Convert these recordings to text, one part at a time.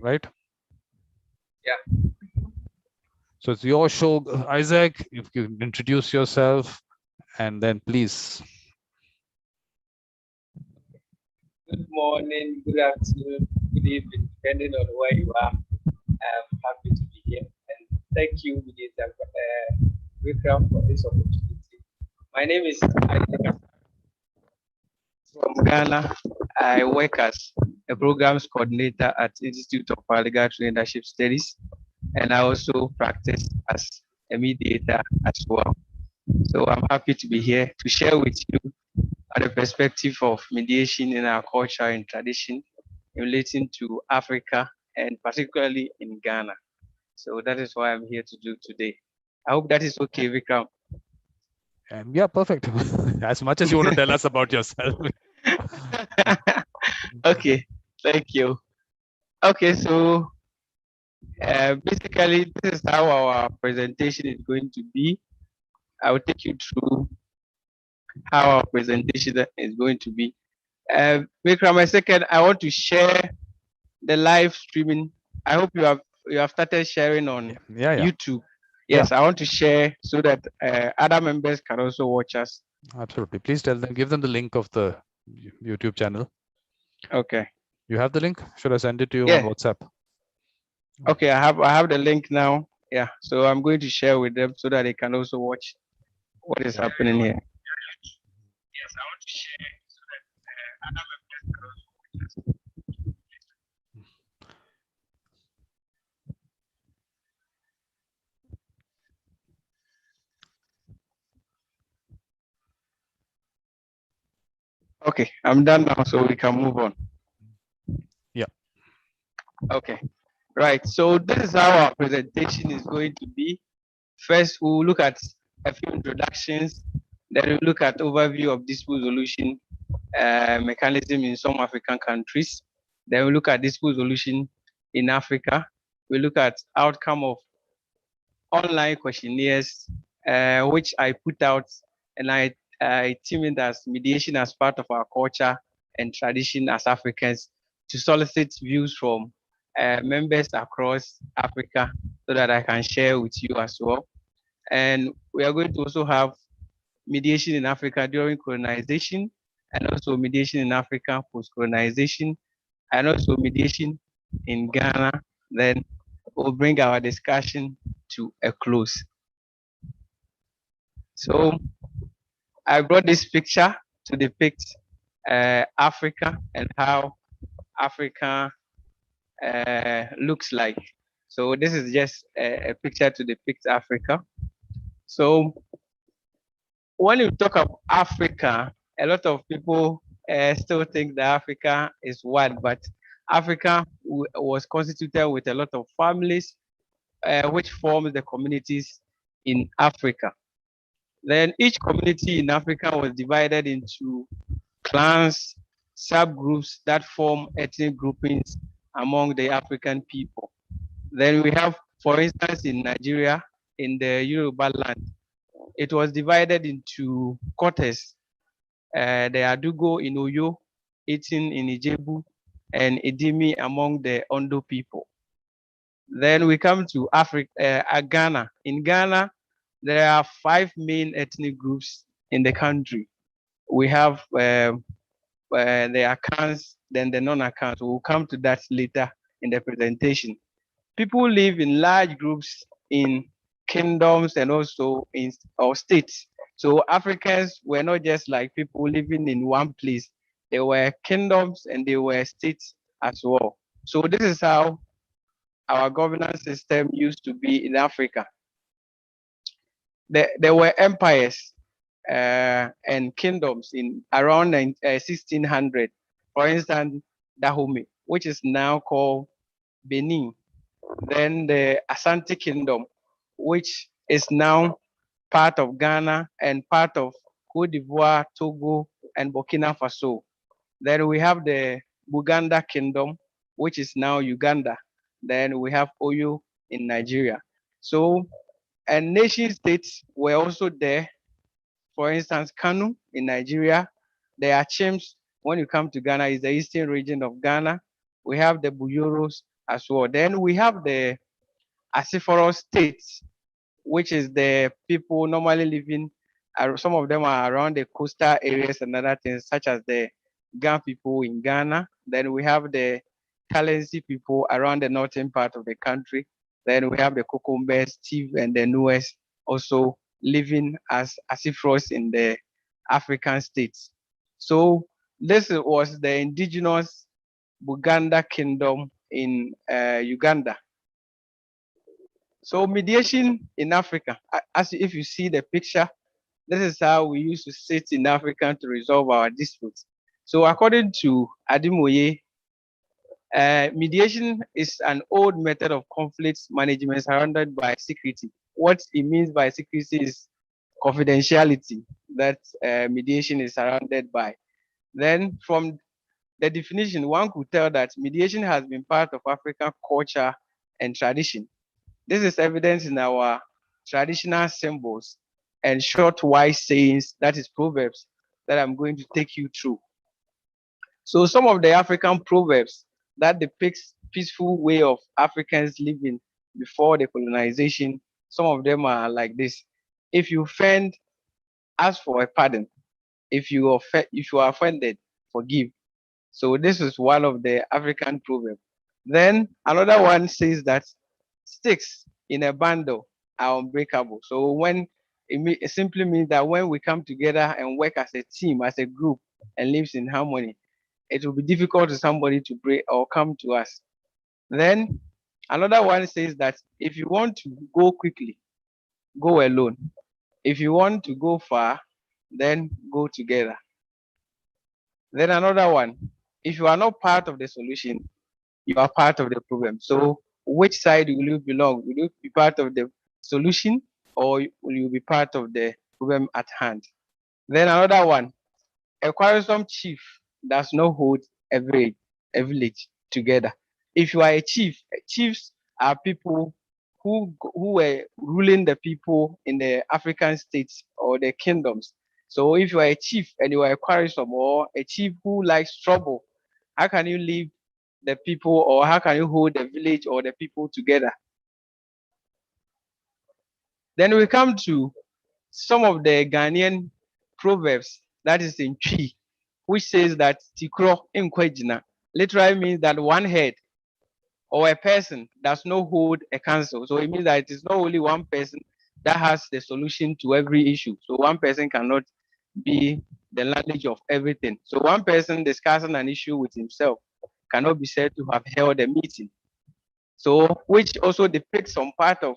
right? Yeah. So it's your show, Isaac. If you can introduce yourself, and then please. Good morning, good afternoon, good evening, depending on where you are. I'm happy to be here, and thank you, Mediator, Vikram, for this opportunity. My name is Isaac from Ghana. I work as a programs coordinator at Institute of Paralegal Leadership Studies, and I also practice as a mediator as well. So I'm happy to be here to share with you the perspective of mediation in our culture and tradition relating to Africa and particularly in Ghana. So that is what I'm here to do today. I hope that is okay, Vikram. Yeah, perfect. As much as you want to tell us about yourself. Okay, thank you. Okay, so basically, this is how our presentation is going to be. I will take you through how our presentation is going to be. Vikram, a second, I want to share the live streaming. I hope you have started sharing on YouTube. Yes, I want to share so that other members can also watch us. Absolutely. Please tell them, give them the link of the YouTube channel. Okay. You have the link? Should I send it to you on WhatsApp? Okay, I have the link now. Yeah, so I'm going to share with them so that they can also watch what is happening here. Yes, I want to share so that other members can also watch us. Okay, I'm done now, so we can move on. Yeah. Okay, right. So this is how our presentation is going to be. First, we'll look at a few introductions. Then we'll look at overview of dispute resolution mechanism in some African countries. Then we'll look at dispute resolution in Africa. We'll look at outcome of online questionnaires, which I put out, and I team it as mediation as part of our culture and tradition as Africans to solicit views from members across Africa so that I can share with you as well. And we are going to also have mediation in Africa during colonization, and also mediation in Africa post-colonization, and also mediation in Ghana. Then we'll bring our discussion to a close. So I brought this picture to depict Africa and how Africa looks like. So this is just a picture to depict Africa. So when you talk of Africa, a lot of people still think that Africa is one, but Africa was constituted with a lot of families, which form the communities in Africa. Then each community in Africa was divided into clans, subgroups that form ethnic groupings among the African people. Then we have, for instance, in Nigeria, in the Yuroba land, it was divided into quarters. The Adugo in Oyo, Etin in Ijebu, and Edimi among the Ondo people. Then we come to Africa, Ghana. In Ghana, there are 5 main ethnic groups in the country. We have the Akans, then the non-Akans. We'll come to that later in the presentation. People live in large groups in kingdoms and also in states. So Africans were not just like people living in one place. They were kingdoms and they were states as well. So this is how our governance system used to be in Africa. There were empires and kingdoms in around 1600. For instance, Dahomey, which is now called Benin. Then the Asante Kingdom, which is now part of Ghana and part of Cote d'Ivoire, Togo, and Burkina Faso. Then we have the Buganda Kingdom, which is now Uganda. Then we have Oyo in Nigeria. So, and nation states were also there. For instance, Kanu in Nigeria. The Achems, when you come to Ghana, is the eastern region of Ghana. We have the Buyoros as well. Then we have the Asiphorous states, which is the people normally living, some of them are around the coastal areas and other things, such as the Gan people in Ghana. Then we have the Kalensi people around the northern part of the country. Then we have the Kokombes, Steve, and the Nues also living as Asiphros in the African states. So this was the indigenous Buganda kingdom in Uganda. So mediation in Africa, as if you see the picture, this is how we used to sit in Africa to resolve our disputes. So according to Adimoye, mediation is an old method of conflict management surrounded by secrecy. What it means by secrecy is confidentiality that mediation is surrounded by. Then from the definition, one could tell that mediation has been part of African culture and tradition. This is evident in our traditional symbols and short wise sayings, that is proverbs, that I'm going to take you through. So some of the African proverbs that depicts peaceful way of Africans living before the colonization, some of them are like this. If you offend, ask for a pardon. If you are offended, forgive. So this is one of the African proverbs. Then another one says that sticks in a bundle are unbreakable. So when it simply means that when we come together and work as a team, as a group, and lives in harmony, it will be difficult for somebody to break or come to us. Then another one says that if you want to go quickly, go alone. If you want to go far, then go together. Then another one, if you are not part of the solution, you are part of the problem. So which side will you belong? Will you be part of the solution or will you be part of the problem at hand? Then another one, a quarrelsome chief does not hold a village together. If you are a chief, chiefs are people who were ruling the people in the African states or the kingdoms. So if you are a chief and you are a quarrelsome or a chief who likes trouble, how can you leave the people or how can you hold the village or the people together? Then we come to some of the Ghanaian proverbs, that is in Twi, which says that Tikro Inkwejina literally means that one head or a person does not hold a council. So it means that it is not only one person that has the solution to every issue. So one person cannot be the language of everything. So one person discussing an issue with himself cannot be said to have held a meeting. So which also depicts some part of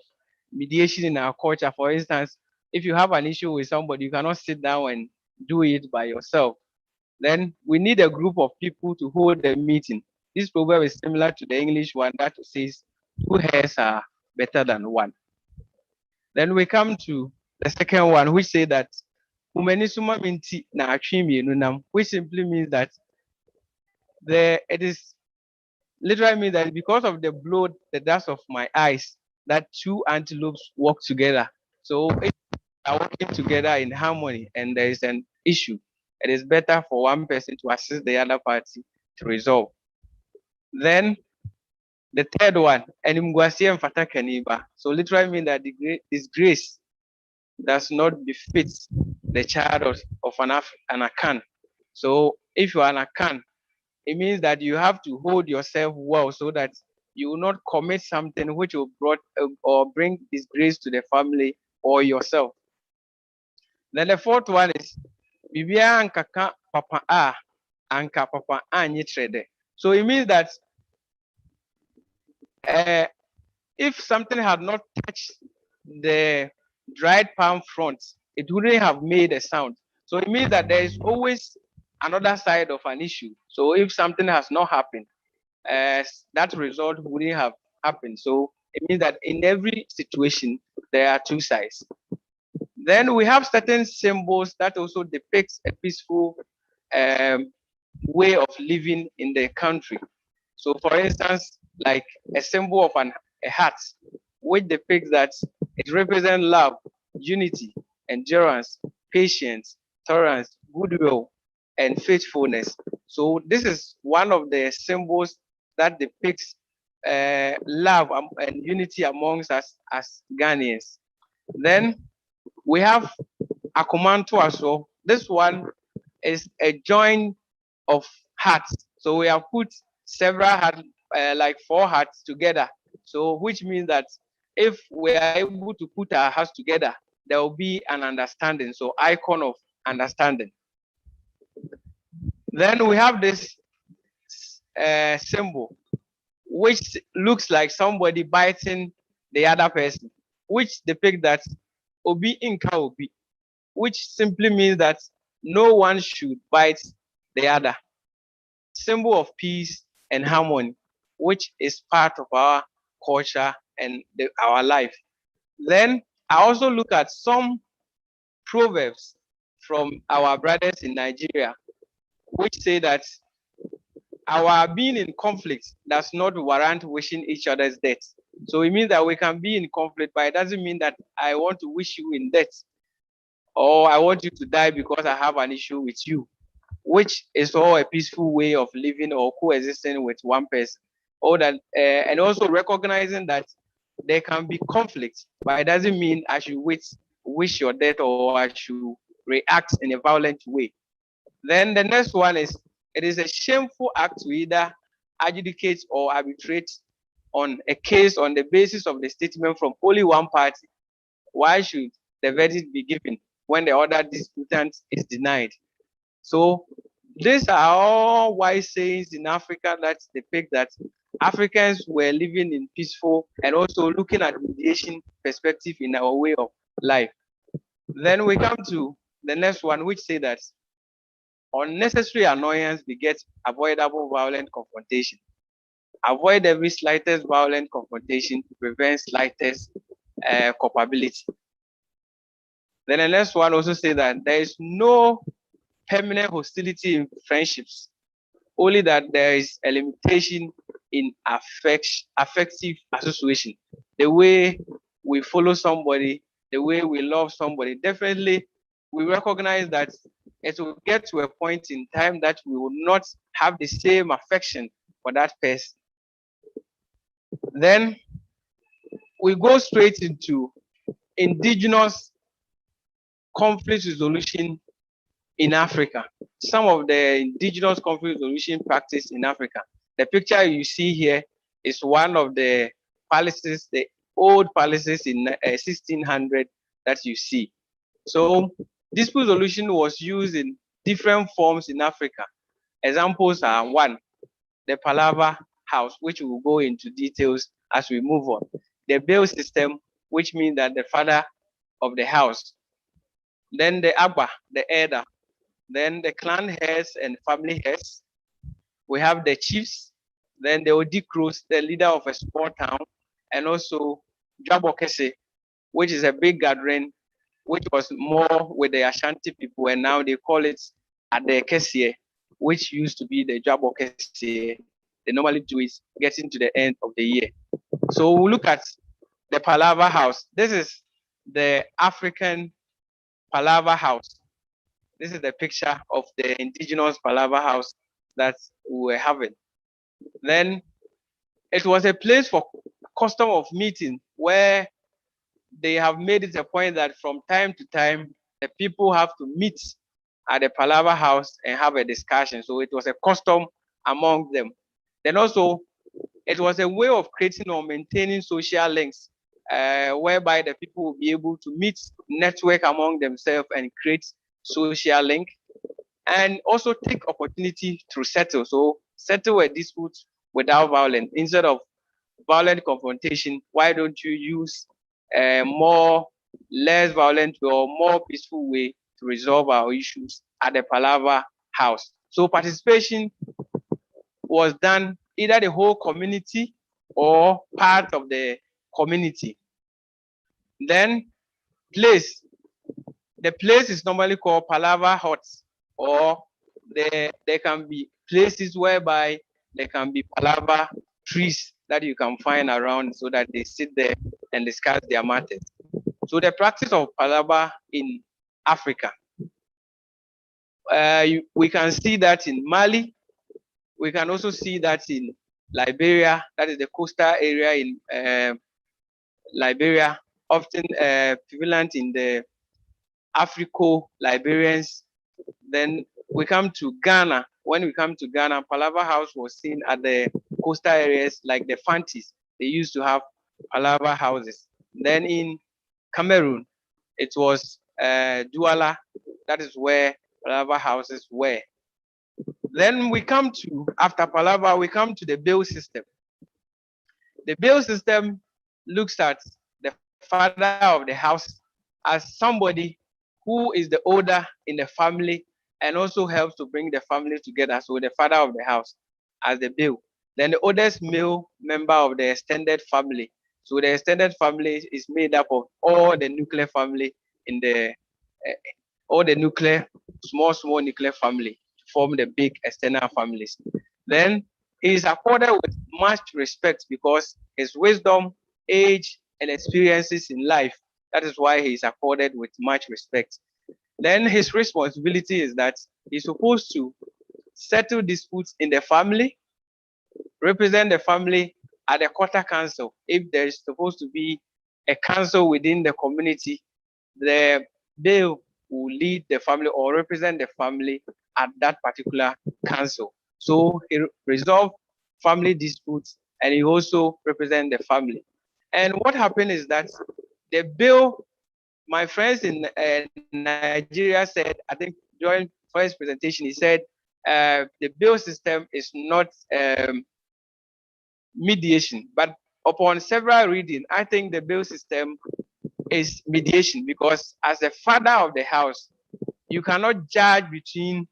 mediation in our culture. For instance, if you have an issue with somebody, you cannot sit down and do it by yourself. Then we need a group of people to hold the meeting. This proverb is similar to the English one that says two hairs are better than one. Then we come to the second one, which say that umenisuma minti na achimi enunam, which simply means that it is literally means that because of the blood, the dust of my eyes, that two antelopes work together. So if they are working together in harmony and there is an issue, it is better for one person to assist the other party to resolve. Then the third one, so literally means that this grace does not befit the child of an Akan. So if you are an Akan, it means that you have to hold yourself well so that you will not commit something which will bring disgrace to the family or yourself. Then the fourth one is Bibia ankaka papa a anka papa anyi trade. So it means that if something had not touched the dried palm front, it wouldn't have made a sound. So it means that there is always another side of an issue. So if something has not happened, that result wouldn't have happened. So it means that in every situation, there are two sides. Then we have certain symbols that also depicts a peaceful way of living in the country. So for instance, like a symbol of a heart, which depicts that it represents love, unity, endurance, patience, tolerance, goodwill, and faithfulness. So this is one of the symbols that depicts love and unity amongst us as Ghanaians. Then we have Akumanto as well. This one is a join of hearts. So we have put several hearts, like 4 hearts together. So which means that if we are able to put our hearts together, there will be an understanding. So icon of understanding. Then we have this symbol, which looks like somebody biting the other person, which depicts that Obi Inka Obi, which simply means that no one should bite the other. Symbol of peace and harmony, which is part of our culture and our life. Then I also look at some proverbs from our brothers in Nigeria, which say that our being in conflict does not warrant wishing each other's death. So it means that we can be in conflict, but it doesn't mean that I want to wish you in death, or I want you to die because I have an issue with you, which is all a peaceful way of living or coexisting with one person. Or that, and also recognizing that there can be conflict, but it doesn't mean I should wish your death or I should react in a violent way. Then the next one is, it is a shameful act to either adjudicate or arbitrate on a case on the basis of the statement from only one party. Why should the verdict be given when the other disputant is denied? So these are all wise sayings in Africa that depict that Africans were living in peaceful and also looking at mediation perspective in our way of life. Then we come to the next one, which say that unnecessary annoyance begets avoidable violent confrontation. Avoid every slightest violent confrontation to prevent slightest culpability. Then the next one also say that there is no permanent hostility in friendships, only that there is a limitation in affective association. The way we follow somebody, the way we love somebody, definitely we recognize that it will get to a point in time that we will not have the same affection for that person. Then we go straight into indigenous conflict resolution in Africa. Some of the indigenous conflict resolution practice in Africa. The picture you see here is one of the palaces, the old palaces in 1600 that you see. So dispute resolution was used in different forms in Africa. Examples are one, the Palaver house, which we will go into details as we move on. The Baale System, which means that the father of the house. Then the Agba, the elder. Then the clan heads and family heads. We have the chiefs. Then the Odikros, the leader of a small town. And also Jabokese, which is a big gathering, which was more with the Ashanti people, and now they call it Adekesie, which used to be the Jabokese. They normally do it getting to the end of the year. So we look at the Palaver house. This is the African Palaver house. This is the picture of the indigenous Palaver house that we were having. Then it was a place for custom of meeting where they have made it a point that from time to time, the people have to meet at the Palaver house and have a discussion. So it was a custom among them. Then also, it was a way of creating or maintaining social links, whereby the people will be able to meet, network among themselves and create social link, and also take opportunity to settle. So settle a dispute without violence. Instead of violent confrontation, why don't you use a less violent or more peaceful way to resolve our issues at the Palaver house? So participation was done either the whole community or part of the community. Then the place is normally called Palaver huts, or there can be places whereby there can be Palaver trees that you can find around so that they sit there and discuss their matters. So the practice of Palaver in Africa, we can see that in Mali. We can also see that in Liberia, that is the coastal area in Liberia, often prevalent in the Afro-Liberians. Then we come to Ghana. When we come to Ghana, Palaver House was seen at the coastal areas like the Fantis. They used to have Palaver houses. Then in Cameroon, it was Douala. That is where Palaver houses were. Then we come to, after Palaver, we come to the Baale system. The Baale system looks at the father of the house as somebody who is the older in the family and also helps to bring the family together. So the father of the house as the Baale. Then the oldest male member of the extended family. So the extended family is made up of all the nuclear family in the all the nuclear, small nuclear family to form the big external families. Then he is accorded with much respect because his wisdom, age, and experiences in life. That is why he is accorded with much respect. Then his responsibility is that he's supposed to settle disputes in the family, represent the family at the quarter council. If there is supposed to be a council within the community, the Baale will lead the family or represent the family at that particular council. So he resolve family disputes and he also represent the family. And what happened is that the Baale, my friends in Nigeria said, I think during first presentation, he said the Baale system is not mediation, but upon several reading, I think the Baale system is mediation because as the father of the house, you cannot judge between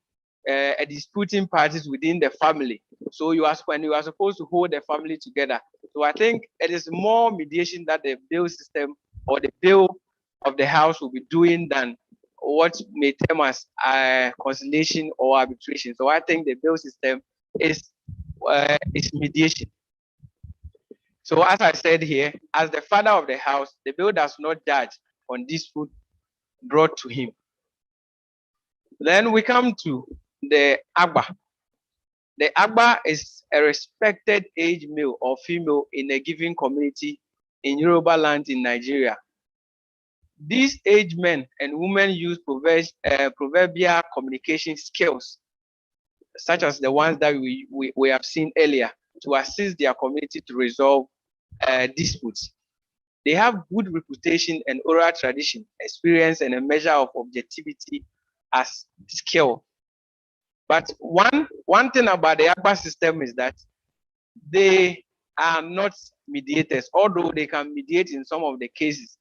a disputing parties within the family. So you are when you are supposed to hold the family together. So I think it is more mediation that the Baale system or the Baale of the house will be doing than what may term as conciliation or arbitration. So I think the Baale system is mediation. So as I said here, as the father of the house, the Baale does not judge on dispute brought to him. Then we come to the Agba. The Agba is a respected age male or female in a given community in Yuroba land in Nigeria. These age men and women use proverbial communication skills, such as the ones that we have seen earlier, to assist their community to resolve disputes. They have good reputation and oral tradition, experience, and a measure of objectivity as skill. But one thing about the Agba system is that they are not mediators, although they can mediate in some of the cases.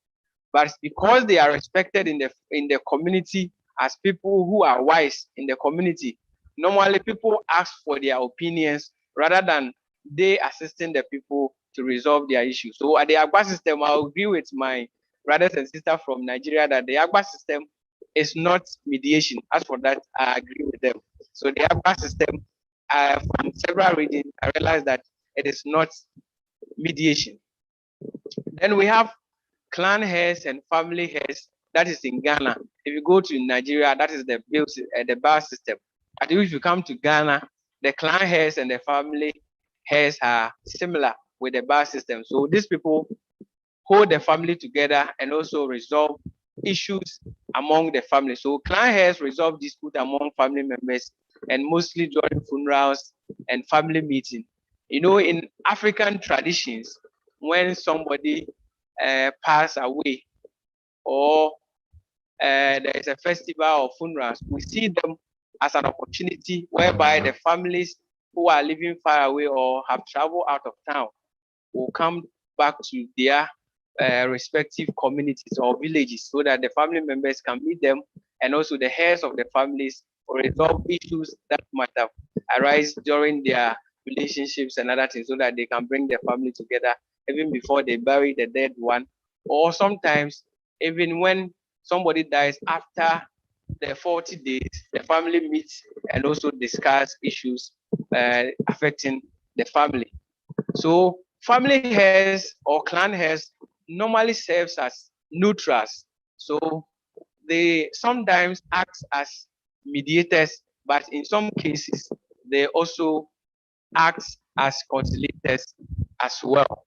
But because they are respected in the community as people who are wise in the community, normally people ask for their opinions rather than they assisting the people to resolve their issues. So at the Agba system, I agree with my brothers and sisters from Nigeria that the Agba system is not mediation. As for that, I agree with them. So the Agba system, from several readings, I realized that it is not mediation. Then we have clan heirs and family heirs. That is in Ghana. If you go to Nigeria, that is the Baale system. But if you come to Ghana, the clan heirs and the family heirs are similar with the Baale system. So these people hold the family together and also resolve issues among the family. So clan heirs resolve dispute among family members and mostly during funerals and family meeting. You know, in African traditions, when somebody pass away or there is a festival or funerals, we see them as an opportunity whereby the families who are living far away or have traveled out of town will come back to their respective communities or villages so that the family members can meet them and also the heirs of the families will resolve issues that might have arise during their relationships and other things so that they can bring their family together even before they bury the dead one, or sometimes even when somebody dies after the 40 days, the family meets and also discuss issues affecting the family. So family heirs or clan heirs normally serves as neutrals. So they sometimes act as mediators, but in some cases, they also act as conciliators as well.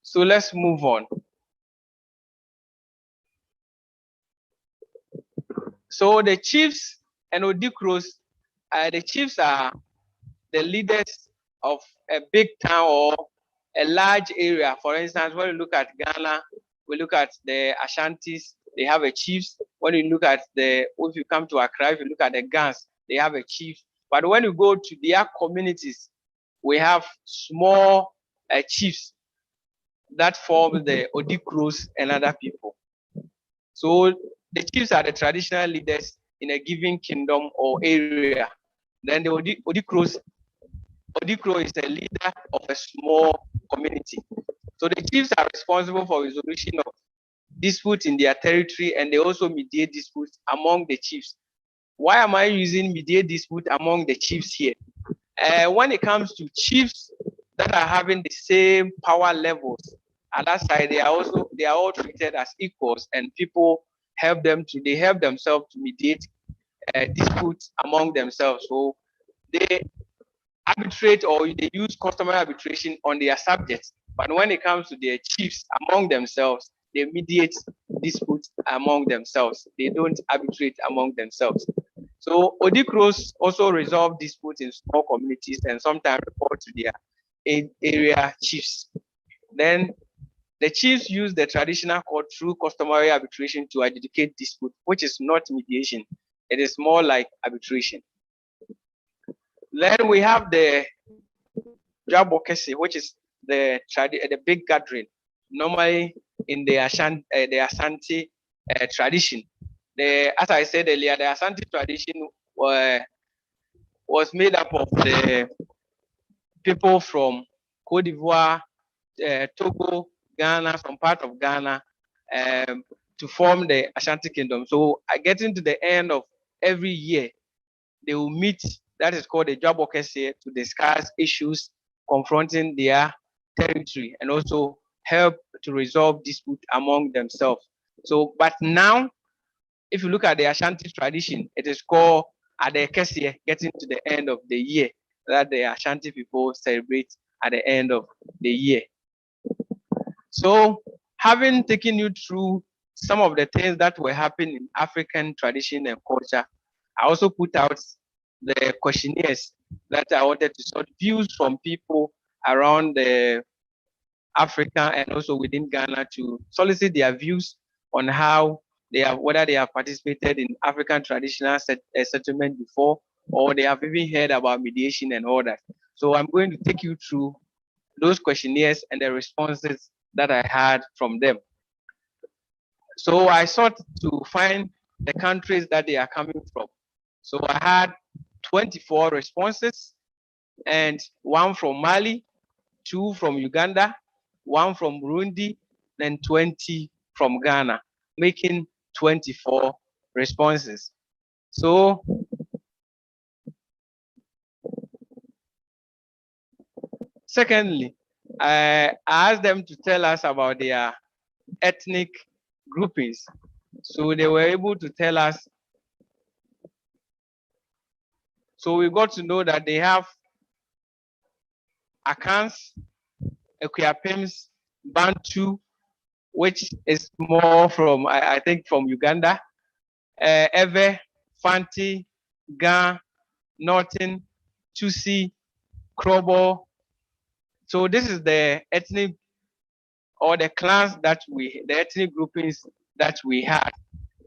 So let's move on. So the chiefs and Odikros, the chiefs are the leaders of a big town or a large area. For instance, when you look at Ghana, we look at the Ashantis, they have a chiefs. When you look at if you come to Accra, if you look at the Gans, they have a chief. But when you go to their communities, we have small chiefs that form the Odikros and other people. So the chiefs are the traditional leaders in a given kingdom or area. Then the Odikro is the leader of a small community. So the chiefs are responsible for resolution of disputes in their territory, and they also mediate disputes among the chiefs. Why am I using mediate dispute among the chiefs here? When it comes to chiefs that are having the same power levels, at that side they are all treated as equals, and people help themselves to mediate disputes among themselves. So they arbitrate or they use customary arbitration on their subjects. But when it comes to their chiefs among themselves, they mediate disputes among themselves. They don't arbitrate among themselves. So Odikros also resolve disputes in small communities and sometimes report to their area chiefs. Then the chiefs use the traditional court through customary arbitration to adjudicate dispute, which is not mediation. It is more like arbitration. Then we have the Jabokesi, which is the big gathering, normally in the Asante tradition. As I said earlier, the Asante tradition was made up of the people from Cote d'Ivoire, Togo, Ghana, some part of Ghana, to form the Ashanti Kingdom. So getting to the end of every year, they will meet, that is called the Jabokese, to discuss issues confronting their territory and also help to resolve dispute among themselves. So, but now, if you look at the Ashanti tradition, it is called Adekese, getting to the end of the year, that the Ashanti people celebrate at the end of the year. So, having taken you through some of the things that were happening in African tradition and culture, I also put out the questionnaires that I wanted to sort views from people around Africa and also within Ghana to solicit their views on how whether they have participated in African traditional settlement before, or they have even heard about mediation and all that. So I'm going to take you through those questionnaires and the responses that I had from them. So I sought to find the countries that they are coming from. So I had 24 responses, and 1 from Mali, 2 from Uganda, 1 from Burundi, and 20 from Ghana, making 24 responses. So secondly, I asked them to tell us about their ethnic groupings. So they were able to tell us. So we got to know that they have Akans, Ekuapems, Bantu, which is more from, I think, from Uganda, Ewe, Fanti, Ga, Norton, Tusi, Krobo. So this is the ethnic or the clans that the ethnic groupings that we had.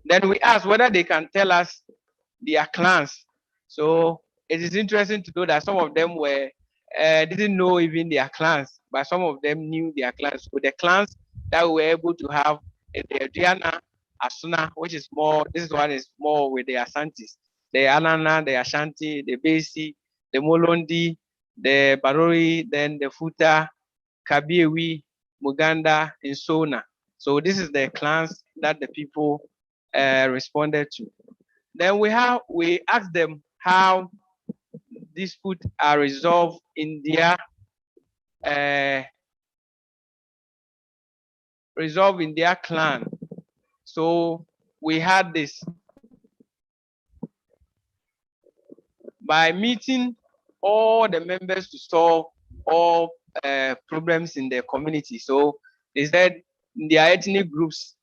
Then we asked whether they can tell us their clans. So it is interesting to know that some of them didn't know even their clans, but some of them knew their clans. So the clans that we were able to have is the Diana, Asuna, which is more, this one is more with the Asantis. The Anana, the Ashanti, the Besi, the Molondi, the Barori, then the Futa, Kabiewi, Muganda, and Sona. So this is the clans that the people responded to. Then we asked them how disputes are resolved in their clan. So we had this by meeting all the members to solve all problems in their community. So they said in their ethnic groups,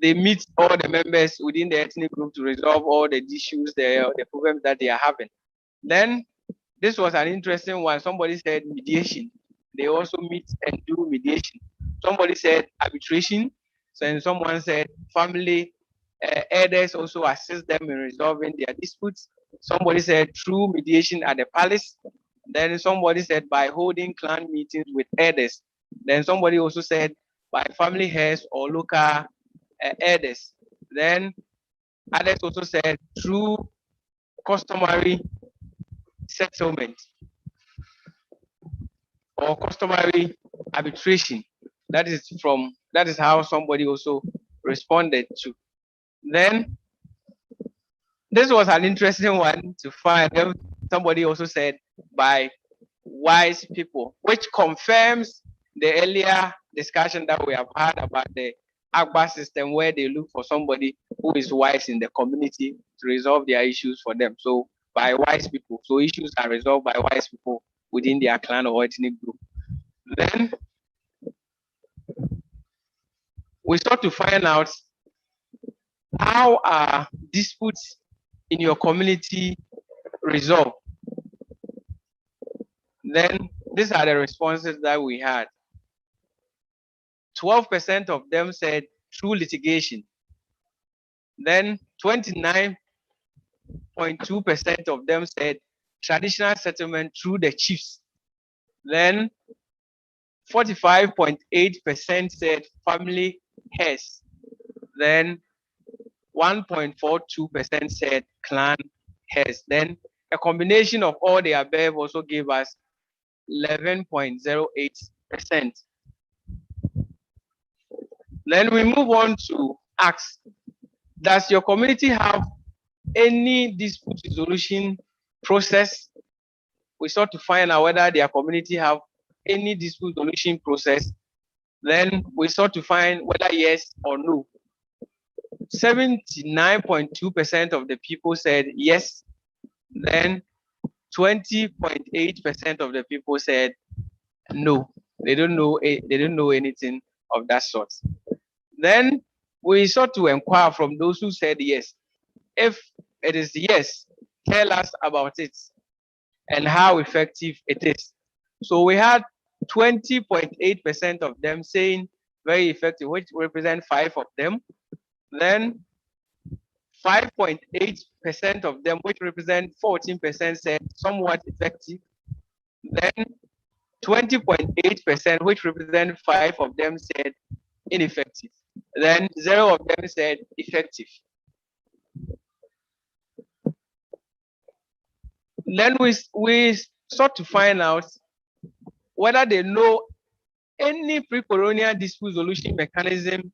they meet all the members within the ethnic group to resolve all the issues, the problems that they are having. Then this was an interesting one. Somebody said mediation. They also meet and do mediation. Somebody said arbitration. So, and someone said family elders also assist them in resolving their disputes. Somebody said through mediation at the palace. Then somebody said by holding clan meetings with elders. Then somebody also said by family heads or local elders. Then others also said through customary settlement or customary arbitration. That is how somebody also responded to. Then this was an interesting one to find. Somebody also said by wise people, which confirms the earlier discussion that we have had about the Agba system, where they look for somebody who is wise in the community to resolve their issues for them. So by wise people, so issues are resolved by wise people within their clan or ethnic group. Then we start to find out how are disputes in your community resolved. Then these are the responses that we had. 12% of them said through litigation. Then 29.2% of them said traditional settlement through the chiefs. Then 45.8% said family heads. Then 1.42% said clan heads. Then a combination of all the above also gave us 11.08%. Then we move on to ask, does your community have any dispute resolution process? We start to find out whether their community have any dispute resolution process. Then we start to find whether yes or no. 79.2% of the people said yes. Then 20.8% of the people said no. They don't know anything of that sort. Then we sought to inquire from those who said yes. If it is yes, tell us about it and how effective it is. So we had 20.8% of them saying very effective, which represent 5 of them. Then 5.8% of them, which represent 14%, said somewhat effective. Then 20.8%, which represent 5 of them, said ineffective. Then 0 of them said effective. Then we sought to find out whether they know any pre-colonial dispute resolution mechanism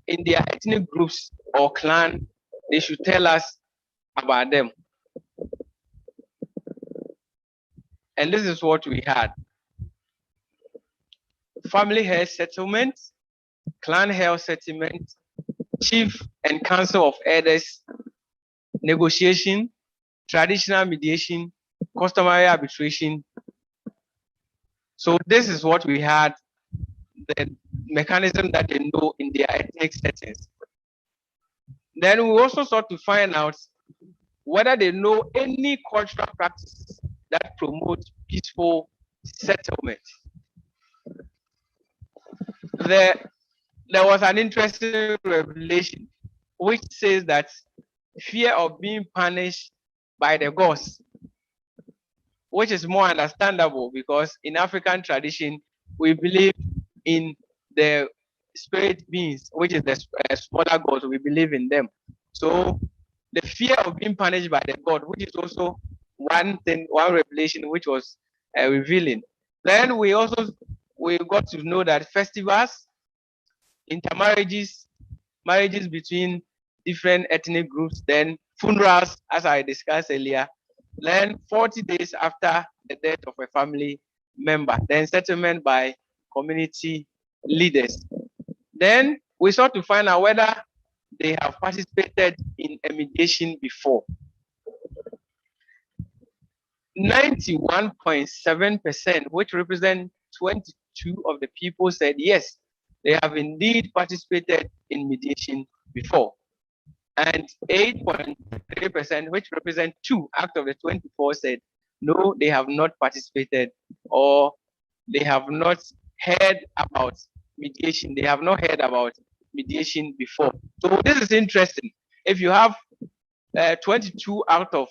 in their ethnic groups or clan. They should tell us about them. And this is what we had. Family health settlement, clan health settlement, chief and council of elders negotiation, traditional mediation, customary arbitration. So this is what we had, the mechanism that they know in their ethnic settings. Then we also sought to find out whether they know any cultural practices that promote peaceful settlement. There was an interesting revelation which says that fear of being punished by the gods, which is more understandable because in African tradition, we believe in the spirit beings, which is the smaller gods, we believe in them. So the fear of being punished by the god, which is also one revelation which was revealing. Then we got to know that festivals, intermarriages, marriages between different ethnic groups, then funerals, as I discussed earlier, then 40 days after the death of a family member, then settlement by community leaders. Then we sought to find out whether they have participated in a mediation before. 91.7%, which represent 22 of the people, said yes, they have indeed participated in mediation before. And 8.3%, which represent 2 out of the 24, said no, they have not participated, or they have not heard about mediation. They have not heard about mediation before. So this is interesting. If you have 22 out of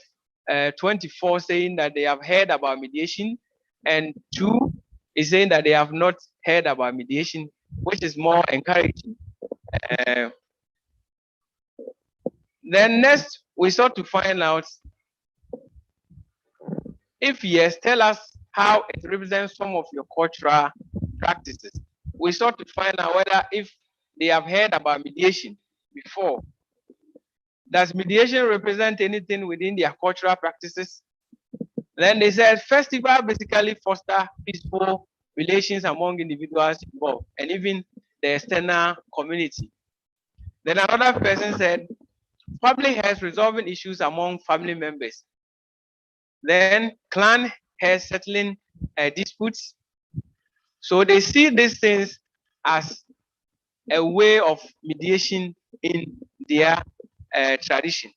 24 saying that they have heard about mediation, and 2 is saying that they have not heard about mediation, which is more encouraging. Then next, we sought to find out, if yes, tell us how it represents some of your cultural practices. We sought to find out whether if they have heard about mediation before. Does mediation represent anything within their cultural practices? Then they said festival basically foster peaceful relations among individuals involved and even the external community. Then another person said family has resolving issues among family members. Then clan has settling disputes. So they see these things as a way of mediation in their tradition.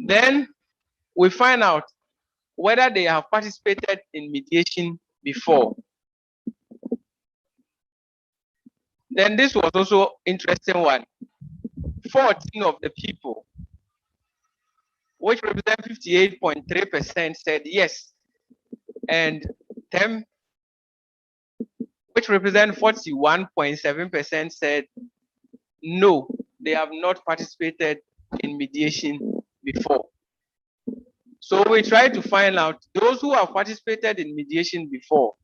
Then we find out whether they have participated in mediation before. Then this was also interesting one. 14 of the people, which represent 58.3%, said yes, and 10, which represent 41.7%, said no, they have not participated in mediation before. So we try to find out those who have participated in mediation before.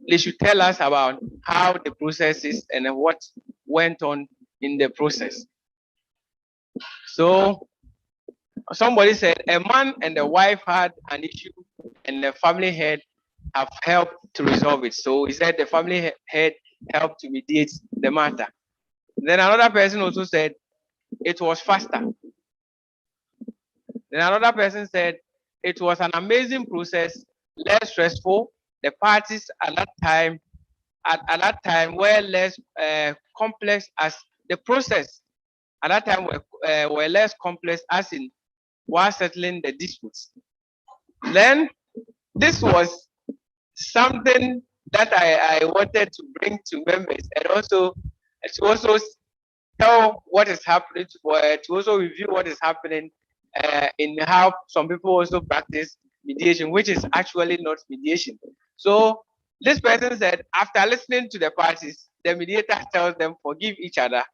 They should tell us about how the process is and what went on in the process. So somebody said a man and a wife had an issue and the family head have helped to resolve it. So he said the family head helped to mediate the matter. Then another person also said it was faster. Then another person said it was an amazing process, less stressful. The parties at that time were less complex, as the process at that time were less complex, as in while settling the disputes. Then this was something that I wanted to bring to members, and also to also tell what is happening, to also review what is happening in how some people also practice mediation, which is actually not mediation. So this person said, after listening to the parties, the mediator tells them forgive each other,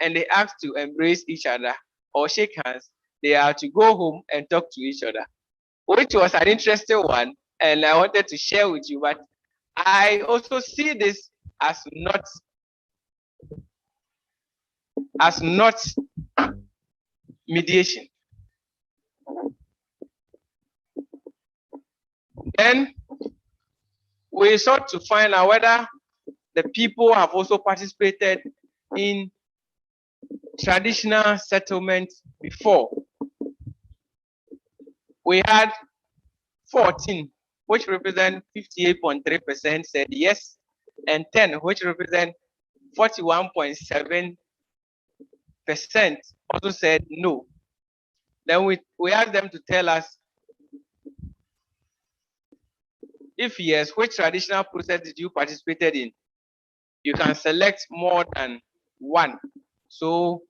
and they ask to embrace each other or shake hands. They are to go home and talk to each other, which was an interesting one, and I wanted to share with you. But I also see this as not mediation. Then we sought to find out whether the people have also participated in traditional settlement before. We had 14, which represent 58.3%, said yes, and 10, which represent 41.7%, also said no. Then we asked them to tell us, if yes, which traditional process did you participated in? You can select more than one. So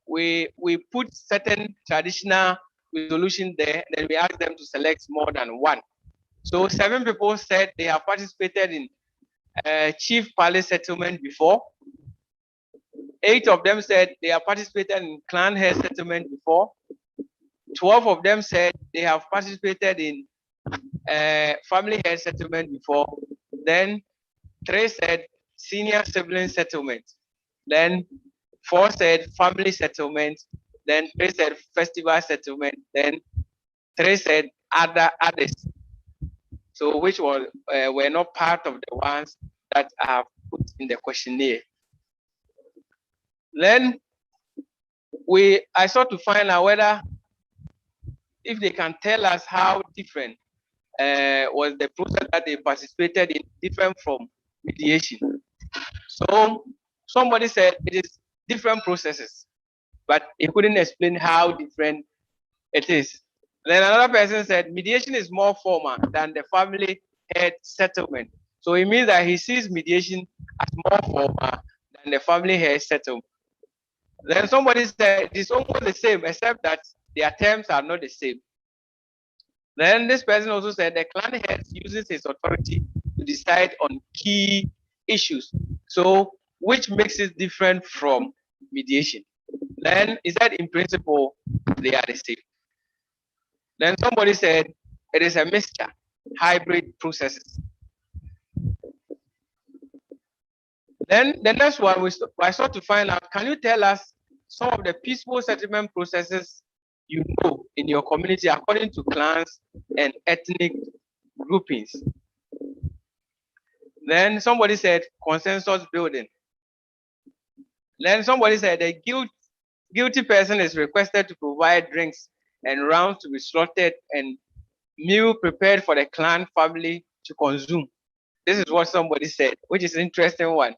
we put certain traditional resolution there, then we asked them to select more than one. So 7 people said they have participated in Chief Baale settlement before. 8 of them said they have participated in clan head settlement before. 12 of them said they have participated in family head settlement before. Then 3 said senior sibling settlement. Then 4 said family settlement. Then 3 said festival settlement. Then 3 said others. So which were not part of the ones that are put in the questionnaire. Then I sought to find out whether if they can tell us how different was the process that they participated in, different from mediation. So somebody said it is different processes, but he couldn't explain how different it is. Then another person said mediation is more formal than the family head settlement. So it means that he sees mediation as more formal than the family head settlement. Then somebody said it's almost the same, except that their terms are not the same. Then this person also said the clan head uses his authority to decide on key issues. So which makes it different from mediation. Then he said in principle they are the same. Then somebody said it is a mixture, hybrid processes. Then the next one I sought to find out, can you tell us some of the peaceful settlement processes you know in your community according to clans and ethnic groupings? Then somebody said consensus building. Then somebody said the guilty person is requested to provide drinks and rounds to be slaughtered and meal prepared for the clan family to consume. This is what somebody said, which is an interesting one.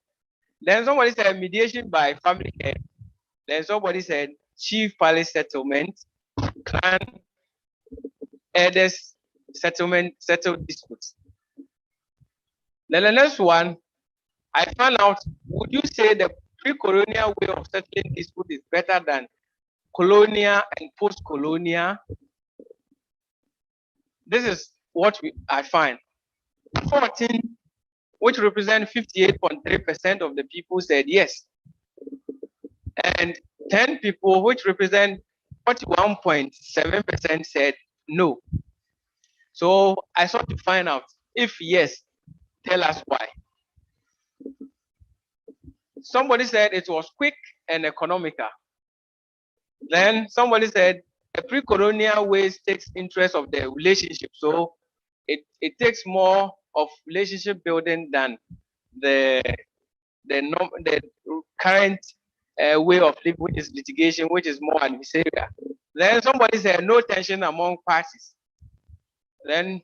Then somebody said mediation by family head. Then somebody said chief palace settlement, clan elders settled disputes. Then the next one, I found out, would you say the pre-colonial way of settling dispute is better than colonial and post-colonial? This is what I find. 14, which represent 58.3% of the people said yes. And 10 people, which represent 41.7% said no. So I sought to find out if yes, tell us why. Somebody said it was quick and economical. Then somebody said the pre-colonial ways takes interest of the relationship. So it takes more of relationship building than the current way of living, which is litigation, which is more adversarial. Then somebody said no tension among parties. Then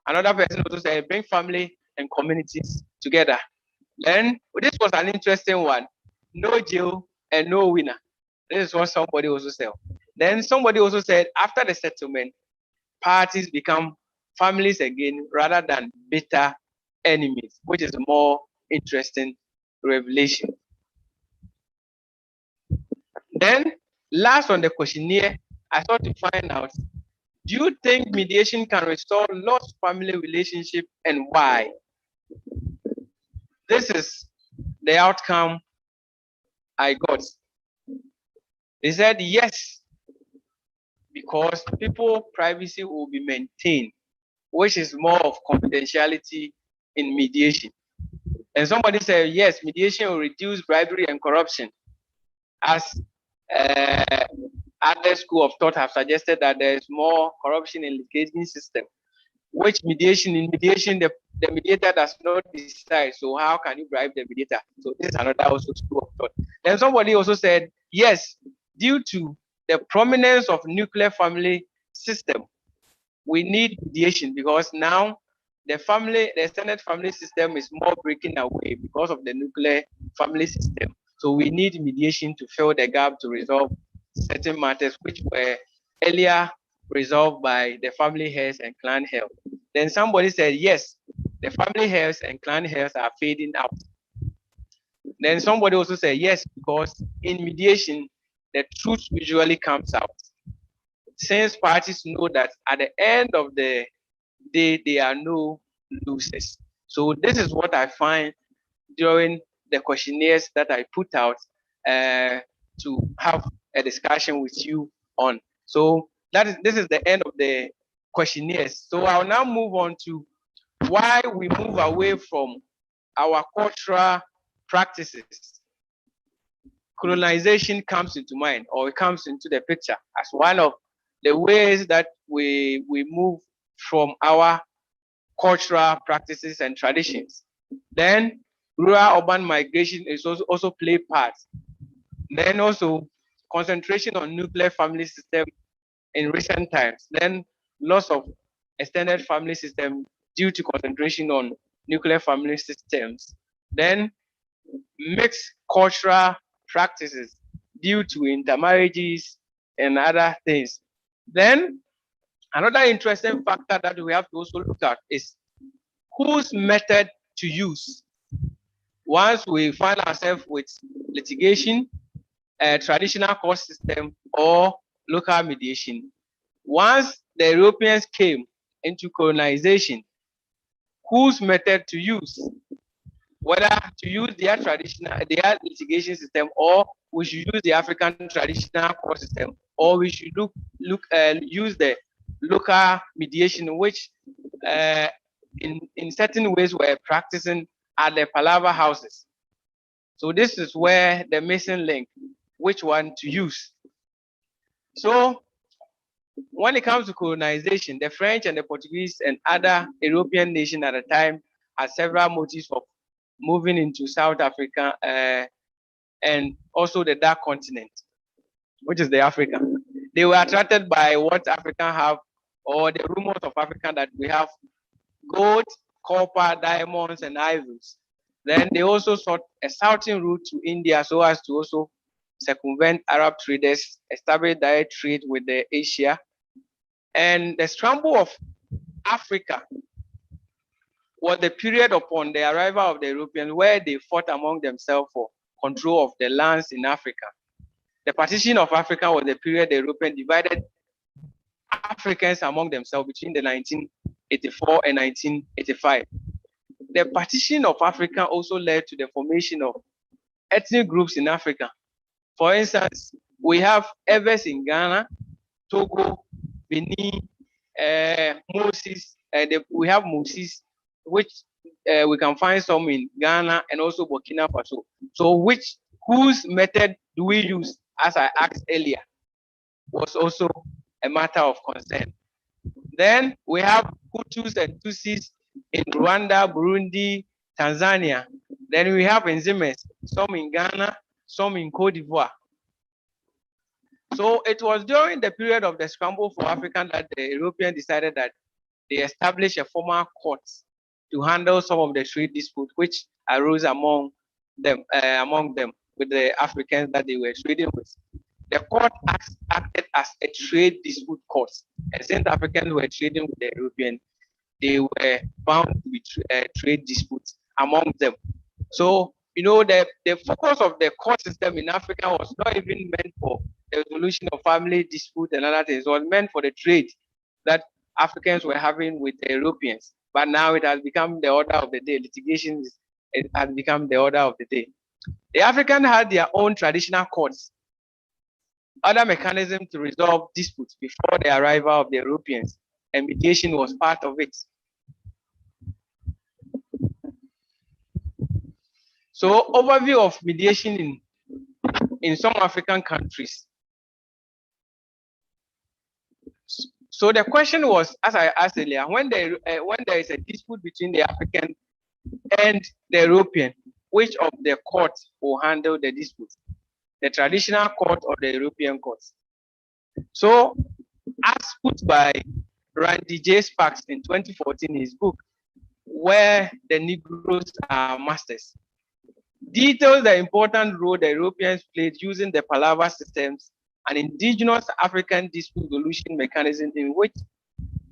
another person also said bring family and communities together. Then this was an interesting one. No jail and no winner. This is what somebody also said. Then somebody also said after the settlement, parties become families again rather than bitter enemies, which is a more interesting revelation. Then last on the questionnaire, I sought to find out, do you think mediation can restore lost family relationship and why? This is the outcome I got. They said yes, because people privacy will be maintained, which is more of confidentiality in mediation. And somebody said yes, mediation will reduce bribery and corruption, as other school of thought have suggested that there is more corruption in litigation system, which mediation, the mediator does not decide. So how can you bribe the mediator? So this is another also school of thought. Then somebody also said, yes, due to the prominence of nuclear family system, we need mediation because now the extended family system is more breaking away because of the nuclear family system. So we need mediation to fill the gap to resolve certain matters which were earlier resolved by the family heads and clan heads. Then somebody said, yes, the family heads and clan heads are fading out. Then somebody also said, yes, because in mediation, the truth usually comes out. Since parties know that at the end of the day, there are no losers. So this is what I find during the questionnaires that I put out to have a discussion with you on. So this is the end of the questionnaires. So I'll now move on to why we move away from our cultural practices. Colonization comes into mind, or it comes into the picture as one of the ways that we move from our cultural practices and traditions. Then rural urban migration is also play part. Then also concentration on nuclear family system in recent times. Then loss of extended family system due to concentration on nuclear family systems. Then mixed cultural practices due to intermarriages and other things. Then another interesting factor that we have to also look at is whose method to use. Once we find ourselves with litigation, traditional court system, or local mediation. Once the Europeans came into colonization, whose method to use? Whether to use their litigation system, or we should use the African traditional court system, or we should use the local mediation, which in certain ways we're practicing at the Palaver houses. So this is where the missing link, which one to use. So when it comes to colonization, the French and the Portuguese and other European nations at the time had several motives of moving into South Africa and also the Dark Continent, which is the Africa. They were attracted by what Africa have, or the rumors of Africa that we have gold, copper, diamonds, and ivories. Then they also sought a southern route to India so as to also circumvent Arab traders, establish direct trade with the Asia. And the scramble of Africa was the period upon the arrival of the Europeans where they fought among themselves for control of the lands in Africa. The partition of Africa was the period the Europeans divided Africans among themselves between the 1984 and 1985. The partition of Africa also led to the formation of ethnic groups in Africa. For instance, we have Evers in Ghana, Togo, Benin, Moses, we have Moses, which we can find some in Ghana and also Burkina Faso. So whose method do we use, as I asked earlier, was also a matter of concern. Then we have Hutus and Tutsis in Rwanda, Burundi, Tanzania. Then we have Enzimes, some in Ghana, some in Cote d'Ivoire. So it was during the period of the scramble for Africa that the Europeans decided that they established a formal court to handle some of the trade disputes which arose among them with the Africans that they were trading with. The court acted as a trade dispute court, and since Africans were trading with the Europeans, they were bound to be trade disputes among them. So, you know, the focus of the court system in Africa was not even meant for the resolution of family disputes and other things. It was meant for the trade that Africans were having with the Europeans. But now it has become the order of the day. Litigation has become the order of the day. The Africans had their own traditional courts, other mechanisms to resolve disputes before the arrival of the Europeans, and mediation was part of it. So, overview of mediation in some African countries. So the question was, as I asked earlier, when there is a dispute between the African and the European, which of the courts will handle the dispute? The traditional court or the European courts? So, as put by Randy J. Sparks in 2014 in his book, Where the Negroes Are Masters, details the important role the Europeans played using the Palaver systems, an indigenous African dispute solution mechanism in which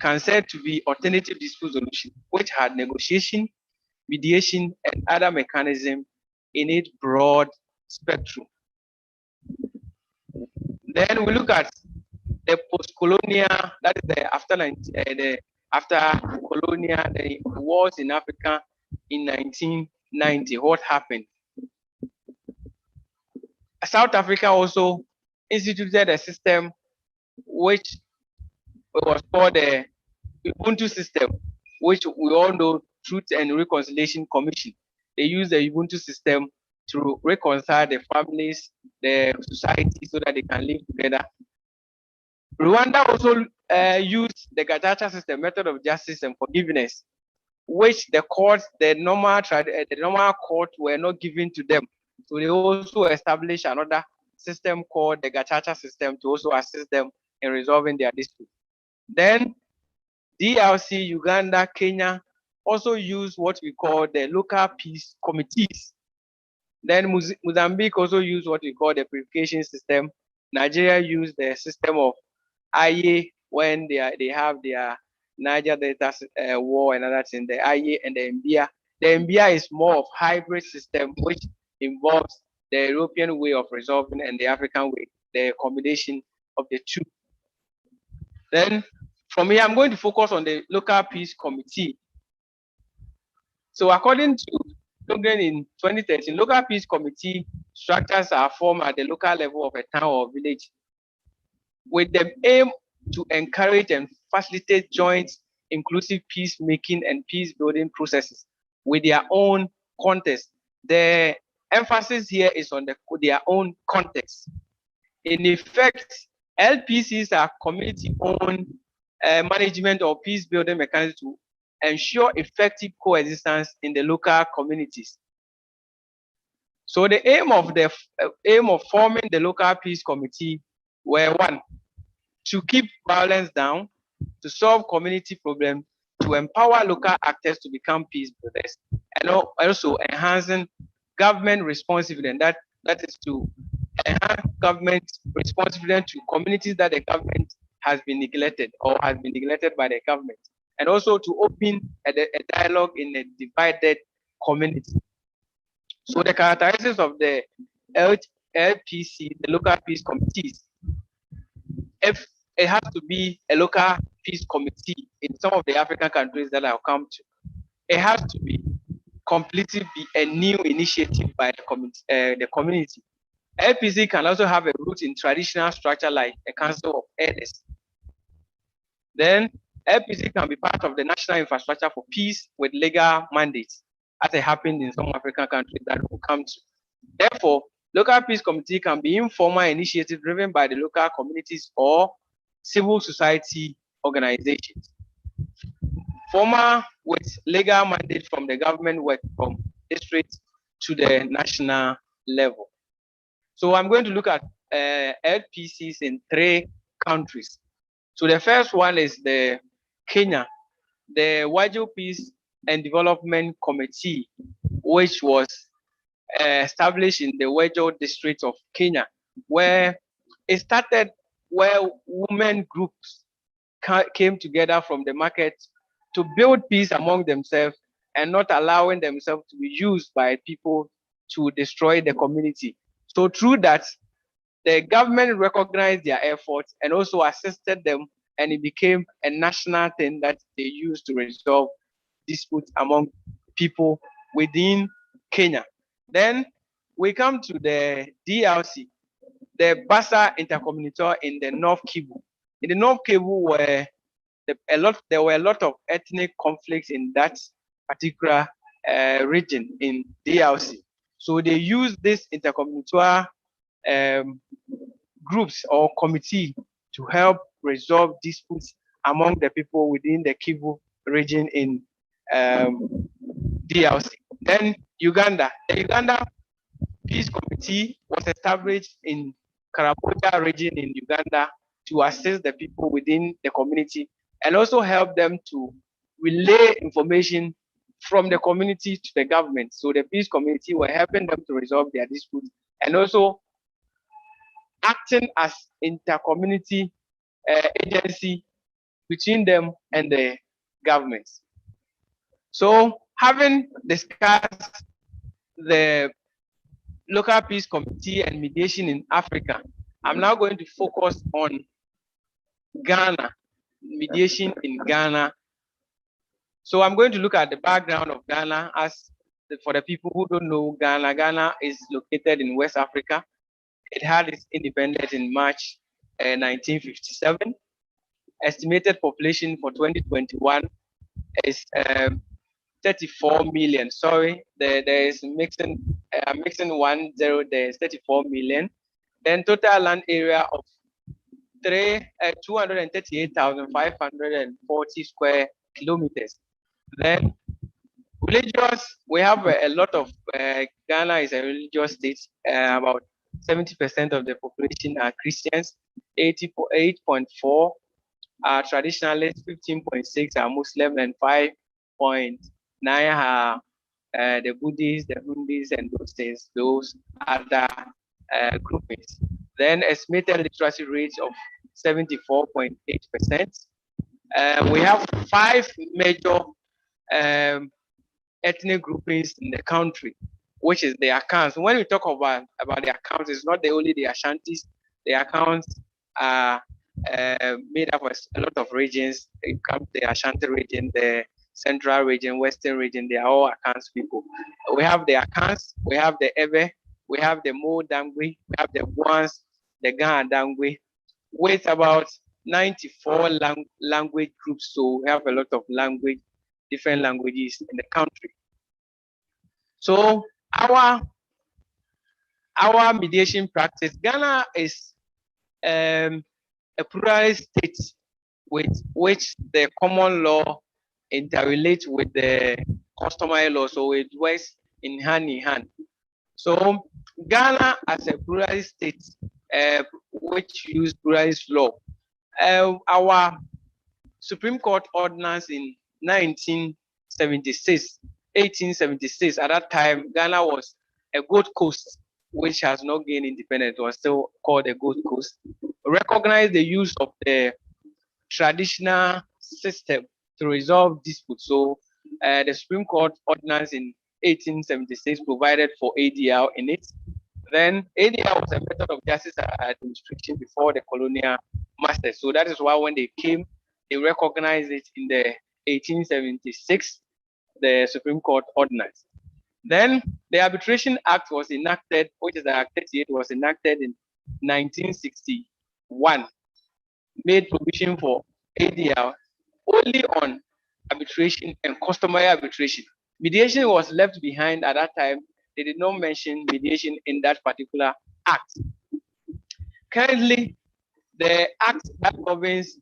can said to be alternative dispute solution, which had negotiation, mediation, and other mechanisms in its broad spectrum. Then we look at the post-colonial, that is the after colonial, the wars in Africa in 1990. What happened? South Africa also instituted a system which was called the Ubuntu system, which we all know, Truth and Reconciliation Commission. They use the Ubuntu system to reconcile the families, the society, so that they can live together. Rwanda also used the Gacaca system, method of justice and forgiveness, which the courts, the normal court, were not given to them. So they also established another system called the Gachacha system to also assist them in resolving their dispute. Then DRC, Uganda, Kenya also use what we call the local peace committees. Then Mozambique also use what we call the purification system. Nigeria use the system of IE when they have their Niger Delta war and other things, the IE and the MBIA. The MBIA is more of hybrid system, which involves the European way of resolving and the African way, the combination of the two. Then from here, I'm going to focus on the local peace committee. So according to Logan in 2013, local peace committee structures are formed at the local level of a town or village with the aim to encourage and facilitate joint inclusive peacemaking and peace building processes with their own context. The emphasis here is on their own context. In effect, LPCs are community-owned management or peace building mechanisms to ensure effective coexistence in the local communities. So the aim of forming the local peace committee were one, to keep violence down, to solve community problems, to empower local actors to become peace builders, and also enhancing government responsiveness. That is to enhance government responsiveness to communities that the government has been neglected or has been neglected by the government, and also to open a dialogue in a divided community. So the characteristics of the LPC, the local peace committees, if it has to be a local peace committee in some of the African countries that I'll come to, it has to be completely a new initiative by the community. LPC can also have a root in traditional structure like a council of elders. Then LPC can be part of the national infrastructure for peace with legal mandates, as it happened in some African countries that will come to. Therefore, local peace committee can be informal initiative driven by the local communities or civil society organizations. Formal with legal mandate from the government work from district to the national level. So I'm going to look at LPCs in 3 countries. So the first one is the Kenya, the Wajo Peace and Development Committee, which was established in the Wajo district of Kenya, where it started where women groups came together from the market to build peace among themselves and not allowing themselves to be used by people to destroy the community. So through that, the government recognized their efforts and also assisted them, and it became a national thing that they used to resolve disputes among people within Kenya. Then we come to the DRC, the Basa Intercommunity in the North Kivu. In the North Kivu, there were a lot of ethnic conflicts in that particular region in DRC. So they used this intercommunity groups or committee to help resolve disputes among the people within the Kivu region in DRC. Then Uganda. The Uganda Peace Committee was established in Karamoja region in Uganda to assist the people within the community and also help them to relay information from the community to the government. So the peace committee were helping them to resolve their disputes and also acting as inter-community agency between them and the governments. So having discussed the local peace committee and mediation in Africa, I'm now going to focus on Ghana, mediation in Ghana. So I'm going to look at the background of Ghana for the people who don't know Ghana. Ghana is located in West Africa. It had its independence in March 1957. Estimated population for 2021 is 34 million. Sorry, there is mixing 1 0. There is 34 million. Then total land area of 238,540 square kilometers. Then religious, we have a lot of Ghana is a religious state. About 70% of the population are Christians, 8.4 are traditionalists, 15.6 are Muslim, and 5.9 are the Buddhists, the Hindus, and those things, those other groupings. Then estimated literacy rates of 74.8%. We have 5 major ethnic groupings in the country, which is the accounts. When we talk about the accounts, it's not only the Ashantis. The accounts are made up of a lot of regions. It comes the Ashanti region, the Central region, Western region. They are all accounts people. We have the accounts. We have the Ebe. We have the Mo Dangwe. We have the Guans, the Ghana Dangwe, with about 94 language groups. So we have a lot of different languages in the country. So our mediation practice, Ghana is a pluralist state with which the common law interrelates with the customary law, so it works in hand. So Ghana as a pluralist state, which use pluralist law, our Supreme Court ordinance in 1876, at that time, Ghana was a Gold Coast, which has not gained independence, was still called a Gold Coast, recognized the use of the traditional system to resolve disputes. So the Supreme Court ordinance in 1876 provided for ADR in it. Then ADR was a method of justice administration before the colonial masters. So that is why when they came, they recognized it in the 1876, the Supreme Court ordinance. Then the Arbitration Act was enacted, which is the Act 38, was enacted in 1961, made provision for ADR only on arbitration and customary arbitration. Mediation was left behind at that time. They did not mention mediation in that particular act. Currently, the act that governs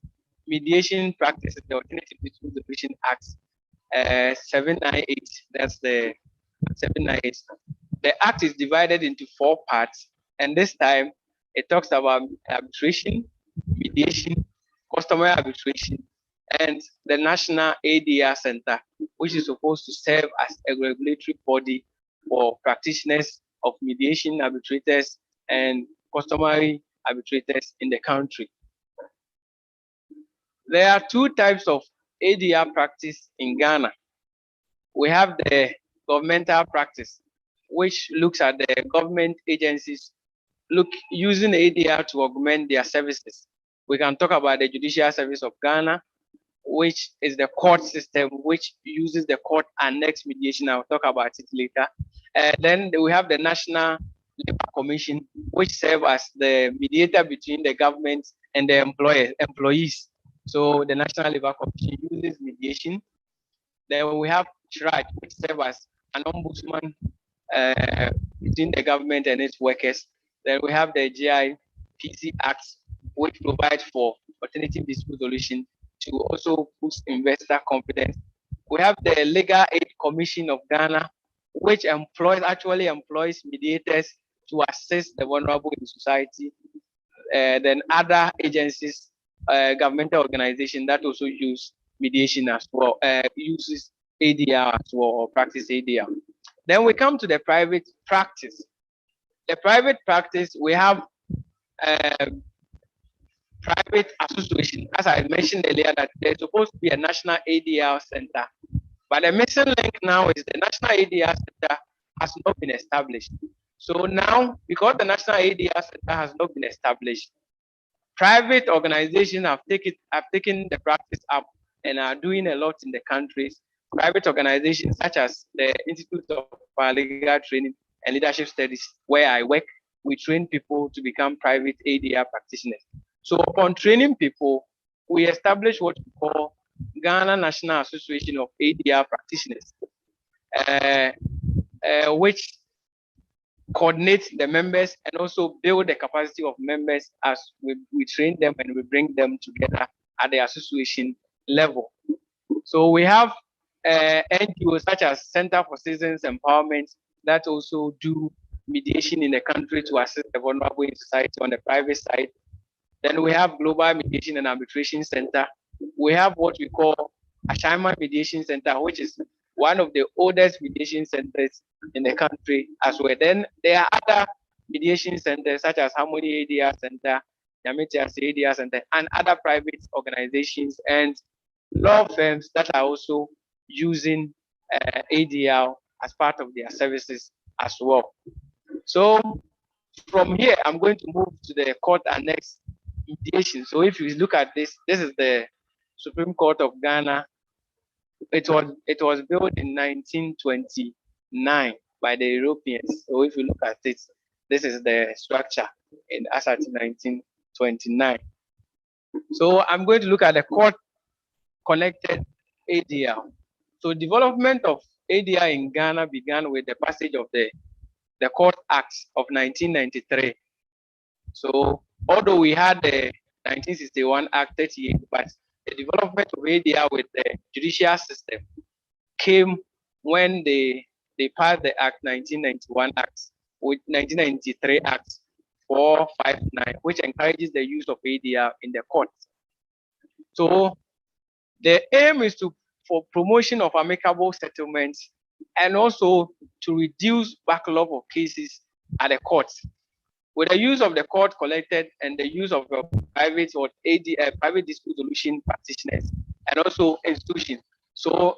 mediation practices, the Alternative Dispute Resolution Act 798, that's the 798. The act is divided into 4 parts, and this time it talks about arbitration, mediation, customary arbitration, and the National ADR Center, which is supposed to serve as a regulatory body for practitioners of mediation, arbitrators, and customary arbitrators in the country. There are 2 types of ADR practice in Ghana. We have the governmental practice, which looks at the government agencies using ADR to augment their services. We can talk about the Judicial Service of Ghana, which is the court system, which uses the court annex mediation. I'll talk about it later. Then we have the National Labor Commission, which serves as the mediator between the government and the employees. So the National Labor Commission uses mediation. Then we have CHRAJ, which serves as an ombudsman between the government and its workers. Then we have the GIPC Act, which provides for alternative dispute resolution to also boost investor confidence. We have the Legal Aid Commission of Ghana, which actually employs mediators to assist the vulnerable in society. Then other agencies, governmental organizations that also use mediation as well, uses ADR as well, or practice ADR. Then we come to the private practice. The private practice, we have private association. As I mentioned earlier, that there's supposed to be a national ADR center. But the missing link now is the national ADR center has not been established. So now, because the national ADR center has not been established, private organizations have taken the practice up and are doing a lot in the countries. Private organizations such as the Institute of Paralegal Training and Leadership Studies, where I work, we train people to become private ADR practitioners. So upon training people, we establish what we call Ghana National Association of ADR Practitioners, which coordinates the members and also build the capacity of members as we train them and we bring them together at the association level. So we have NGOs such as Center for Citizens Empowerment that also do mediation in the country to assist the vulnerable in society on the private side. Then we have Global Mediation and Arbitration Center. We have what we call Ashaiman Mediation Center, which is one of the oldest mediation centers in the country as well. Then there are other mediation centers such as Harmony ADR Center, Yamitias ADR Center, and other private organizations and law firms that are also using ADR as part of their services as well. So from here, I'm going to move to the court annex mediation. So if you look at this, this is the Supreme Court of Ghana. It was built in 1929 by the Europeans. So if you look at it, this is the structure in Asare 1929. So I'm going to look at the court connected ADR. So development of ADR in Ghana began with the passage of the Court Acts of 1993. So although we had the 1961 Act 38, but the development of ADR with the judicial system came when they passed the Act 1991 Act with 1993 Act 459, which encourages the use of ADR in the courts. So the aim is for promotion of amicable settlements and also to reduce backlog of cases at the courts. With the use of the court collected and the use of private or private dispute solution practitioners and also institutions. So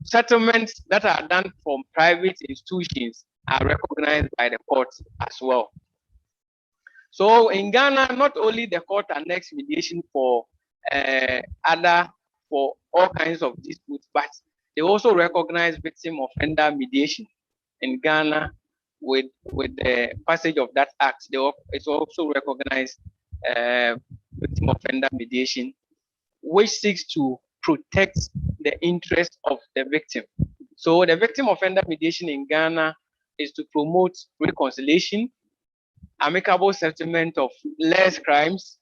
settlements that are done from private institutions are recognized by the courts as well. So in Ghana, not only the court annex mediation for all kinds of disputes, but they also recognize victim offender mediation in Ghana. With the passage of that act, it's also recognized victim offender mediation, which seeks to protect the interest of the victim. So the victim offender mediation in Ghana is to promote reconciliation, amicable settlement of less crimes,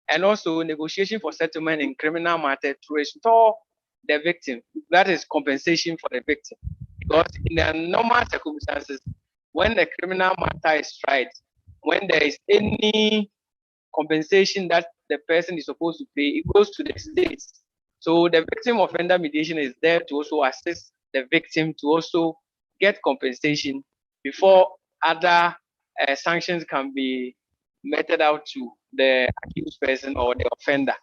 and also negotiation for settlement in criminal matter to restore the victim. That is compensation for the victim. Because in the normal circumstances, when the criminal matter is tried, when there is any compensation that the person is supposed to pay, it goes to the state. So the victim offender mediation is there to also assist the victim to also get compensation before other sanctions can be meted out to the accused person or the offender.